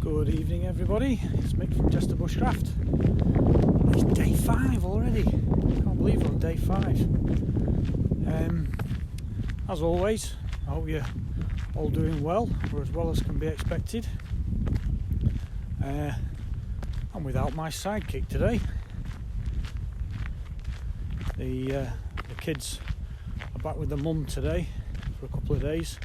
Good evening everybody, it's Mick from Chester Bushcraft. It's day 5 already, I can't believe we're on day 5. As always, I hope you're all doing well, or as well as can be expected. I'm without my sidekick today. The kids are back with the mum today for a couple of days,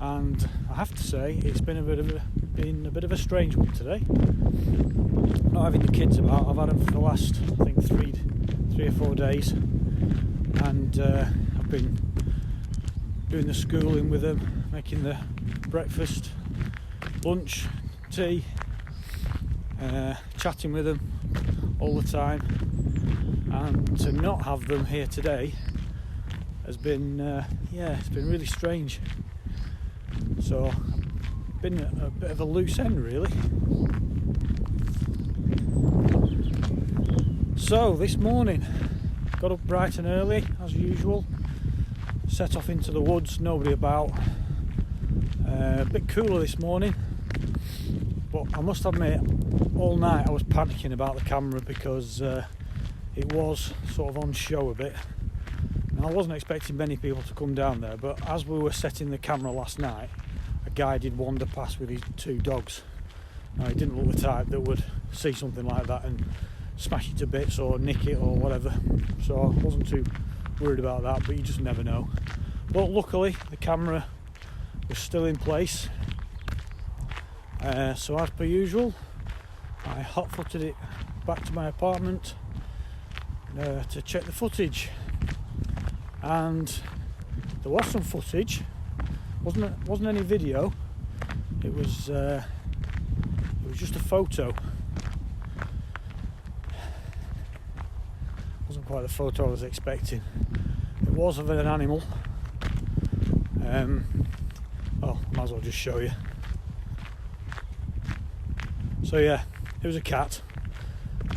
and I have to say it's been a bit of a strange one today. Not having the kids about, I've had them for the last I think three or 4 days, and I've been doing the schooling with them, making the breakfast, lunch, tea, chatting with them all the time, and to not have them here today has been it's been really strange. So I've been a bit of a loose end really. So this morning got up bright and early as usual, set off into the woods, nobody about. A bit cooler this morning, but I must admit all night I was panicking about the camera because it was sort of on show a bit. Now, I wasn't expecting many people to come down there, but as we were setting the camera last night, a guy did wander past with his 2 dogs. Now, he didn't look the type that would see something like that and smash it to bits or nick it or whatever, so I wasn't too worried about that, but you just never know. But luckily the camera was still in place, so as per usual I hot-footed it back to my apartment to check the footage, and there was some footage. Wasn't any video. It was just a photo. Wasn't quite the photo I was expecting. It was of an animal. Well, I might as well just show you. So yeah, it was a cat.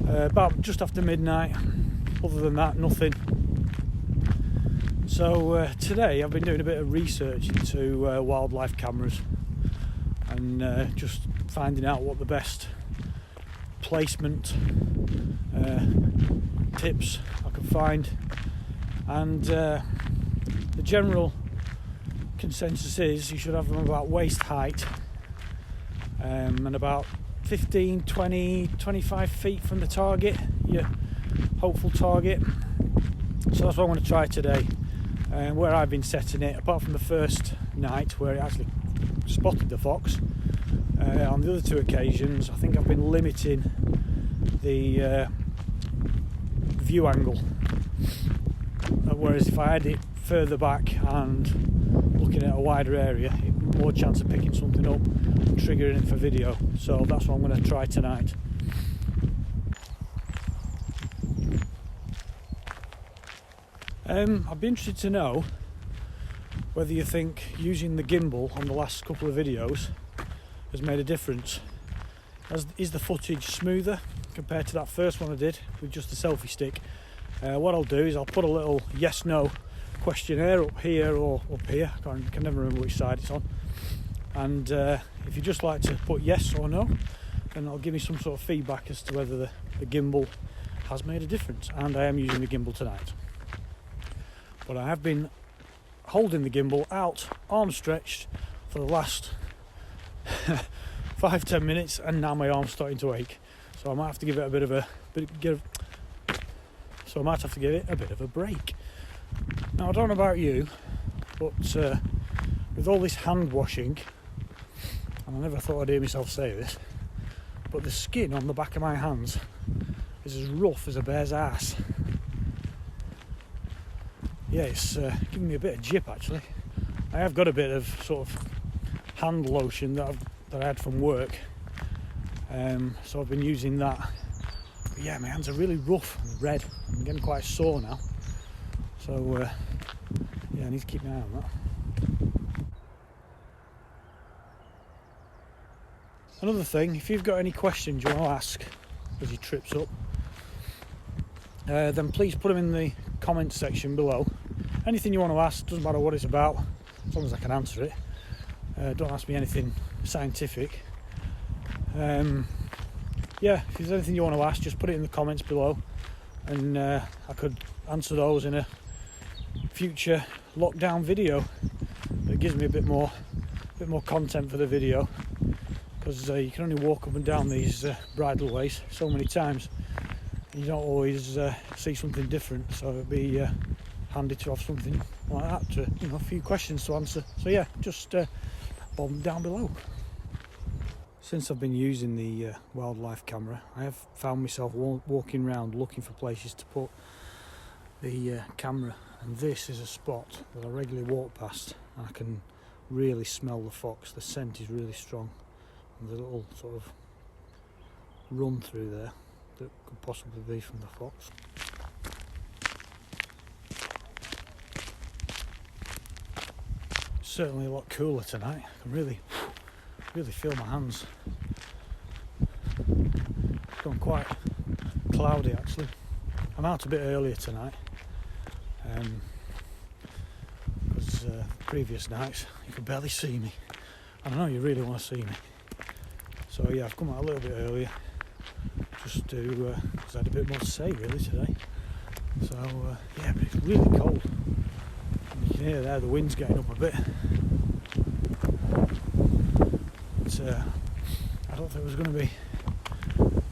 About just after midnight. Other than that, nothing. So today I've been doing a bit of research into wildlife cameras and just finding out what the best placement tips I could find, and the general consensus is you should have them about waist height and about 15, 20, 25 feet from the target, your hopeful target. So that's what I'm going to try today. Where I've been setting it, apart from the first night where it actually spotted the fox, on the other 2 occasions I think I've been limiting the view angle, whereas if I had it further back and looking at a wider area, more chance of picking something up and triggering it for video. So that's what I'm going to try tonight. I'd be interested to know whether you think using the gimbal on the last couple of videos has made a difference. Is the footage smoother compared to that first one I did with just the selfie stick? What I'll do is I'll put a little yes/no questionnaire up here or up here. I can never remember which side it's on. And if you just like to put yes or no, then that'll give me some sort of feedback as to whether the gimbal has made a difference. And I am using the gimbal tonight. But I have been holding the gimbal out, arm stretched, for the last 5-10 minutes, and now my arm's starting to ache. So I might have to give it a bit of a break. Now I don't know about you, but with all this hand washing, and I never thought I'd hear myself say this, but the skin on the back of my hands is as rough as a bear's ass. Yeah, it's giving me a bit of jip actually. I have got a bit of sort of hand lotion that I had from work, so I've been using that. But yeah, my hands are really rough and red. I'm getting quite sore now. So yeah, I need to keep my eye on that. Another thing, if you've got any questions you want to ask as he trips up, then please put them in the comments section below. Anything you want to ask, doesn't matter what it's about, as long as I can answer it. Don't ask me anything scientific. Yeah, if there's anything you want to ask, just put it in the comments below, and I could answer those in a future lockdown video. It gives me a bit more content for the video, because you can only walk up and down these bridleways so many times. You don't always see something different, so it'd be handy to have something like that, to, you know, a few questions to answer. So yeah, just bomb down below. Since I've been using the wildlife camera, I have found myself walking around looking for places to put the camera, and this is a spot that I regularly walk past. I can really smell the fox. The scent is really strong, and there's a little sort of run through there that could possibly be from the fox. It's certainly a lot cooler tonight. I can really feel my hands. It's gone quite cloudy actually. I'm out a bit earlier tonight, because previous nights you could barely see me. I know you really want to see me, so yeah, I've come out a little bit earlier just to because I had a bit more to say really today. So yeah, but it's really cold. And you can hear there the wind's getting up a bit. But I don't think there's going to be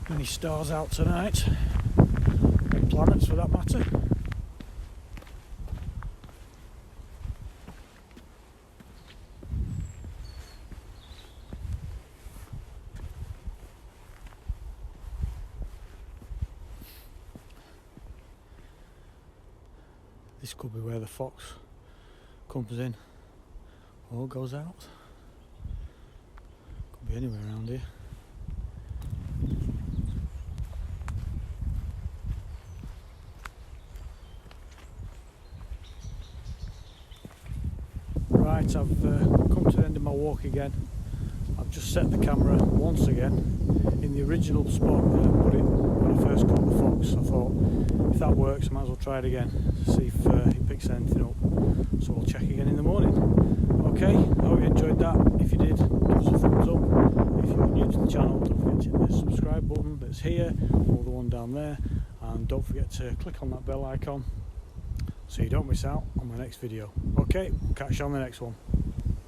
many stars out tonight, or planets for that matter. This could be where the fox comes in or goes out. Could be anywhere around here. Right, I've come to the end of my walk again. I've just set the camera once again in the original spot that I put it when I first caught the fox. I thought, if that works, I might as well try it again to see if it picks anything up. So we'll check again in the morning. Okay, I hope you enjoyed that. If you did, give us a thumbs up. If you're new to the channel, don't forget to hit the subscribe button that's here, or the one down there, and don't forget to click on that bell icon so you don't miss out on my next video. Okay, catch you on the next one.